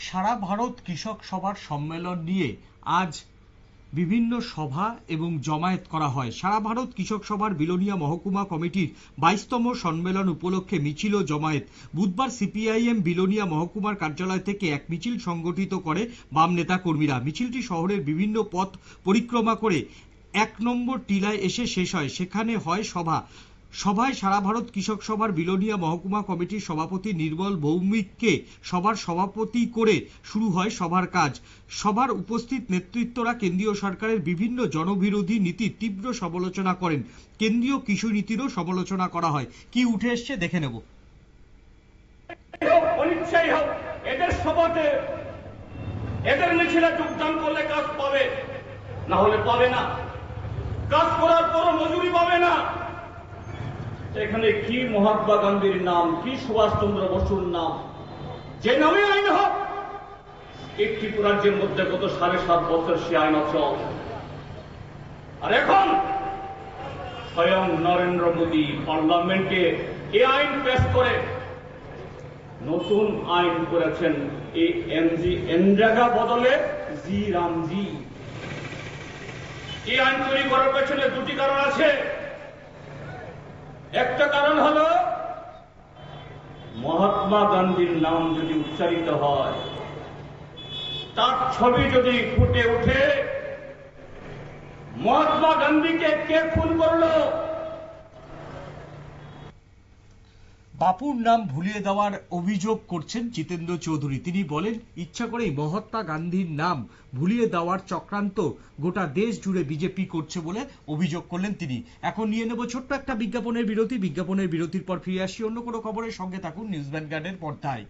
সারা ভারত কৃষক সভার সম্মেলন নিয়ে আজ বিভিন্ন সভা এবং জমায়েত করা হয়। সারা ভারত কৃষক সভার বিলোনিয়া মহকুমা কমিটির 22তম সম্মেলন উপলক্ষে মিছিল ও জমায়েত। বুধবার সিপিআইএম বিলোনিয়া মহকুমার কার্যালয় থেকে এক মিছিল সংগঠিত করে বাম নেতা কর্মীরা। মিছিলটি শহরের বিভিন্ন পথ পরিক্রমা করে 1 নম্বর টিলায় এসে শেষ হয়। সেখানে হয় সভায় সারা ভারত কৃষক সভার বিলোনিয়া মহকুমা কমিটির সভাপতি নির্মল ভৌমিককে সভার সভাপতি করে শুরু হয় সভার কাজ। সভার উপস্থিত নেতৃত্বরা কেন্দ্রীয় সরকারের বিভিন্ন জনবিরোধী নীতির তীব্র সমালোচনা করেন। কেন্দ্রীয় কৃষি নীতিরও সমালোচনা করা হয়। কি উঠে এসছে দেখে নেব। এদের সভাতে এদের মিছিলে যোগদান করলে কাজ পাবে, না হলে পাবে না। কাজ করার পর মজুরি পাবে না। এখানে কি মহাত্মা গান্ধীর নাম, কি সুভাষচন্দ্র বসুর নাম, যে নামে আইন হোক, একটি রাজ্যের মধ্যে গত 7.5 বছর সে আইন অচল। আর এখন স্বয়ং নরেন্দ্র মোদী পার্লামেন্টে এই আইন পেশ করে নতুন আইন করেছেন। এই এনরেগা বদলে জি রামজি। এই আইন তৈরি করার পেছনে দুটি কারণ আছে। একটা কারণ হলো মহাত্মা গান্ধীর নাম যদি উচ্চারিত হয়, তার ছবি যদি ফুটে ওঠে, মহাত্মা গান্ধীকে কে খুন করলো, বাপুর নাম ভুলিয়ে দেওয়ার অভিযোগ করছেন জিতেন্দ্র চৌধুরী। তিনি বলেন, ইচ্ছা করেই মহাত্মা গান্ধীর নাম ভুলিয়ে দেওয়ার চক্রান্ত গোটা দেশ জুড়ে বিজেপি করছে বলে অভিযোগ করলেন তিনি। এখন নিয়ে নেব ছোট্ট একটা বিজ্ঞাপনের বিরতির পর ফিরে আসি অন্য কোনো খবরের সঙ্গে। থাকুন নিউজ ভ্যানগার্ডের পর্দায়।